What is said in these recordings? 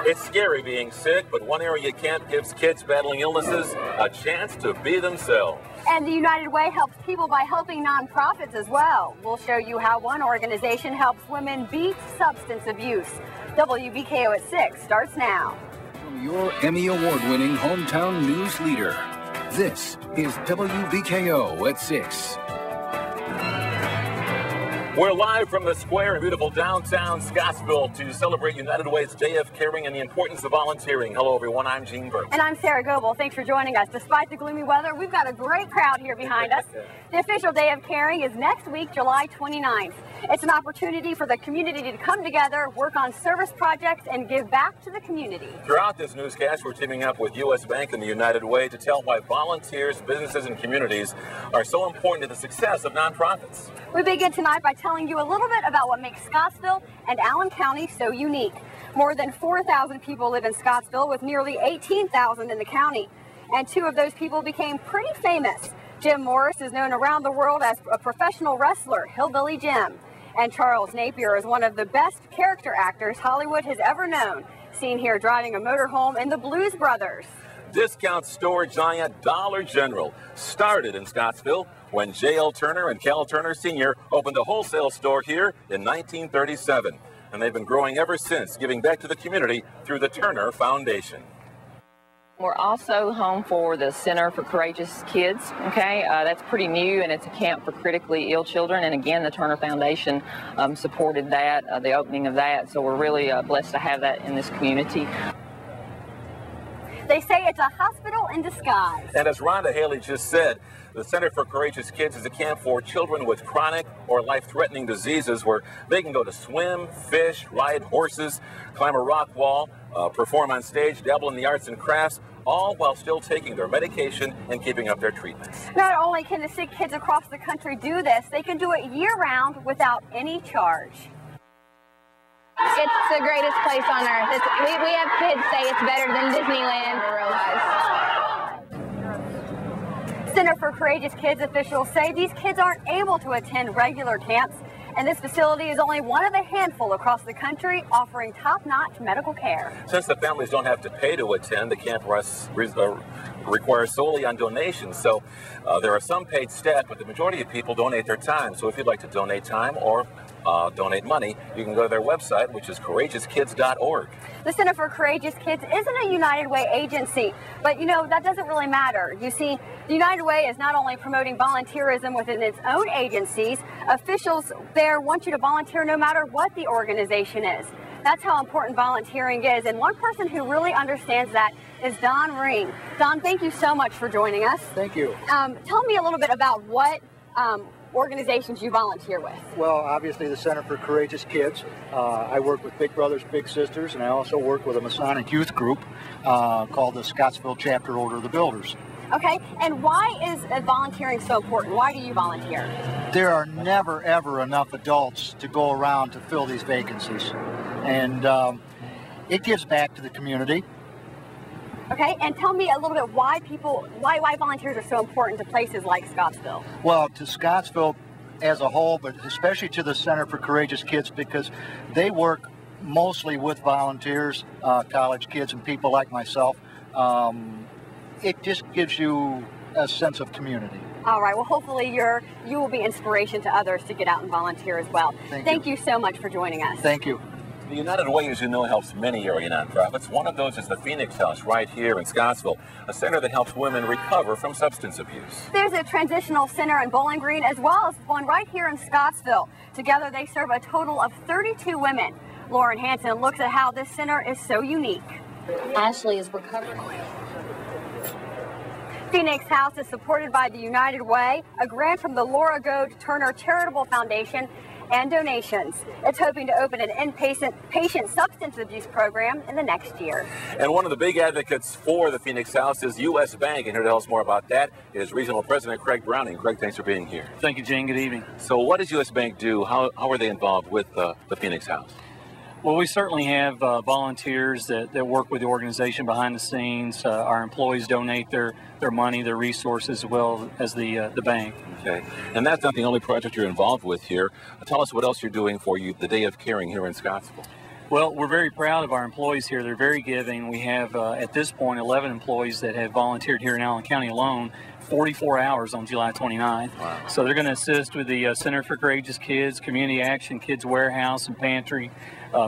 It's scary being sick, but one area camp gives kids battling illnesses a chance to be themselves. And the United Way helps people by helping nonprofits as well. We'll show you how one organization helps women beat substance abuse. WBKO at 6 starts now. Your Emmy Award-winning hometown news leader. This is WBKO at 6. We're live from the square in beautiful downtown Scottsville to celebrate United Way's Day of Caring and the importance of volunteering. Hello, everyone. I'm Gene Burke. And I'm Sarah Goebel. Thanks for joining us. Despite the gloomy weather, we've got a great crowd here behind us. The official Day of Caring is next week, July 29th. It's an opportunity for the community to come together, work on service projects, and give back to the community. Throughout this newscast, we're teaming up with U.S. Bank and the United Way to tell why volunteers, businesses, and communities are so important to the success of nonprofits. We begin tonight by telling you a little bit about what makes Scottsville and Allen County so unique. More than 4,000 people live in Scottsville, with nearly 18,000 in the county. And two of those people became pretty famous. Jim Morris is known around the world as a professional wrestler, Hillbilly Jim. And Charles Napier is one of the best character actors Hollywood has ever known, seen here driving a motorhome in the Blues Brothers. Discount store giant Dollar General started in Scottsville when J.L. Turner and Cal Turner Sr. opened a wholesale store here in 1937. And they've been growing ever since, giving back to the community through the Turner Foundation. We're also home for the Center for Courageous Kids, okay? That's pretty new, and it's a camp for critically ill children. And again, the Turner Foundation supported that, the opening of that. So we're really blessed to have that in this community. They say it's a hospital in disguise. And as Rhonda Haley just said, the Center for Courageous Kids is a camp for children with chronic or life-threatening diseases where they can go to swim, fish, ride horses, climb a rock wall, perform on stage, dabble in the arts and crafts, all while still taking their medication and keeping up their treatments. Not only can the sick kids across the country do this, they can do it year-round without any charge. It's the greatest place on earth. We have kids say it's better than Disneyland. Center for Courageous Kids officials say these kids aren't able to attend regular camps, and this facility is only one of a handful across the country offering top-notch medical care. Since the families don't have to pay to attend, the camp requires solely on donations. So there are some paid staff, but the majority of people donate their time. So if you'd like to donate time or donate money, you can go to their website, which is courageouskids.org. The Center for Courageous Kids isn't a United Way agency, but you know, that doesn't really matter. You see, the United Way is not only promoting volunteerism within its own agencies, officials there want you to volunteer no matter what the organization is. That's how important volunteering is, and one person who really understands that is Don Ring. Don, thank you so much for joining us. Thank you. Tell me a little bit about what organizations you volunteer with. Well, obviously the Center for Courageous Kids. I work with Big Brothers Big Sisters, and I also work with a Masonic youth group called the Scottsville Chapter Order of the Builders. Okay, and why is volunteering so important? Why do you volunteer? There are never, ever enough adults to go around to fill these vacancies, and it gives back to the community. Okay, and tell me a little bit why volunteers are so important to places like Scottsville. Well, to Scottsville as a whole, but especially to the Center for Courageous Kids, because they work mostly with volunteers, college kids and people like myself. It just gives you a sense of community. All right, well, hopefully you will be inspiration to others to get out and volunteer as well. Thank you so much for joining us. Thank you. The United Way, as you know, helps many area nonprofits. One of those is the Phoenix House right here in Scottsville, a center that helps women recover from substance abuse. There's a transitional center in Bowling Green as well as one right here in Scottsville. Together they serve a total of 32 women. Lauren Hansen looks at how this center is so unique. Ashley is recovering. Phoenix House is supported by the United Way, a grant from the Laura Goad Turner Charitable Foundation, and donations. It's hoping to open an inpatient substance abuse program in the next year. And one of the big advocates for the Phoenix House is U.S. Bank, and here to tell us more about that is Regional President Craig Browning. Craig, thanks for being here. Thank you, Gene. Good evening. So what does U.S. Bank do? How are they involved with the Phoenix House? Well, we certainly have volunteers that work with the organization behind the scenes. Our employees donate their money, their resources, as well as the bank. Okay, and that's not the only project you're involved with here. Tell us what else you're doing for the Day of Caring here in Scottsville. Well, we're very proud of our employees here. They're very giving. We have, at this point, 11 employees that have volunteered here in Allen County alone 44 hours on July 29th. Wow. So they're going to assist with the Center for Courageous Kids, Community Action, Kids Warehouse and Pantry,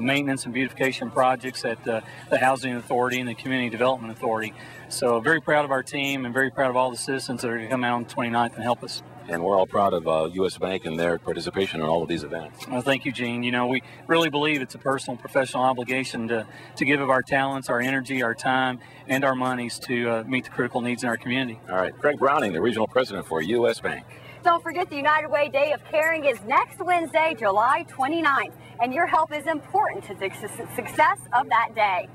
maintenance and beautification projects at the Housing Authority and the Community Development Authority. So very proud of our team and very proud of all the citizens that are going to come out on the 29th and help us. And we're all proud of U.S. Bank and their participation in all of these events. Well, thank you, Gene. You know, we really believe it's a personal, professional obligation to give of our talents, our energy, our time, and our monies to meet the critical needs in our community. All right. Craig Browning, the regional president for U.S. Bank. Don't forget the United Way Day of Caring is next Wednesday, July 29th, and your help is important to the success of that day.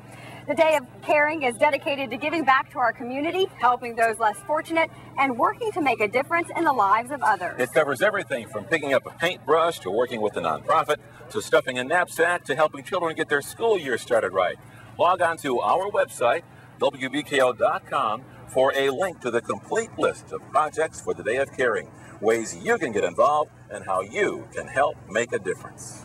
The Day of Caring is dedicated to giving back to our community, helping those less fortunate, and working to make a difference in the lives of others. It covers everything from picking up a paintbrush to working with a nonprofit to stuffing a knapsack to helping children get their school year started right. Log on to our website, WBKO.com, for a link to the complete list of projects for the Day of Caring, ways you can get involved, and how you can help make a difference.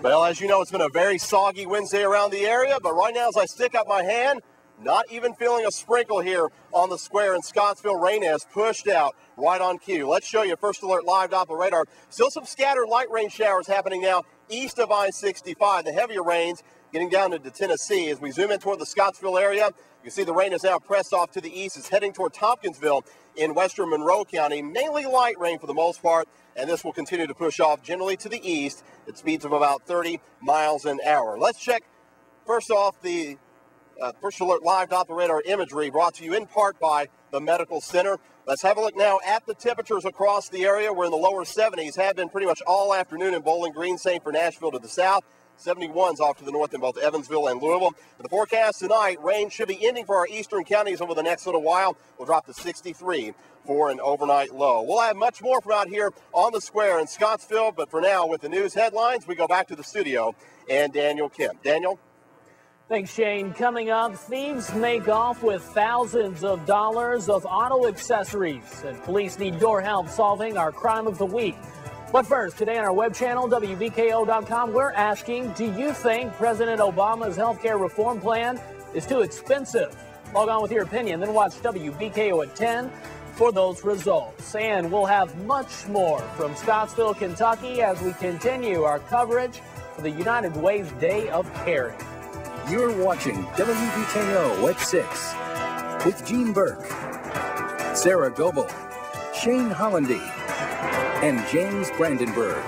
Well, as you know, it's been a very soggy Wednesday around the area, but right now as I stick up my hand, not even feeling a sprinkle here on the square in Scottsville. Rain has pushed out right on cue. Let's show you First Alert Live Doppler radar. Still some scattered light rain showers happening now east of I-65. The heavier rains getting down into Tennessee. As we zoom in toward the Scottsville area, you can see the rain is now pressed off to the east. It's heading toward Tompkinsville in western Monroe County. Mainly light rain for the most part, and this will continue to push off generally to the east at speeds of about 30 miles an hour. Let's check first off the First Alert Live Doppler radar imagery brought to you in part by the Medical Center. Let's have a look now at the temperatures across the area. We're in the lower 70s, have been pretty much all afternoon in Bowling Green, same for Nashville to the south. 71s off to the north in both Evansville and Louisville. For the forecast tonight, rain should be ending for our eastern counties over the next little while. We'll drop to 63 for an overnight low. We'll have much more from out here on the square in Scottsville, but for now, with the news headlines, we go back to the studio and Daniel Kemp. Daniel? Thanks, Shane. Coming up, thieves make off with thousands of dollars of auto accessories, and police need your help solving our crime of the week. But first, today on our web channel, WBKO.com, we're asking, do you think President Obama's health care reform plan is too expensive? Log on with your opinion, then watch WBKO at 10 for those results. And we'll have much more from Scottsville, Kentucky as we continue our coverage for the United Way's Day of Caring. You're watching WBKO at 6 with Gene Burke, Sarah Goebel, Shane Hollandy, and James Brandenburg.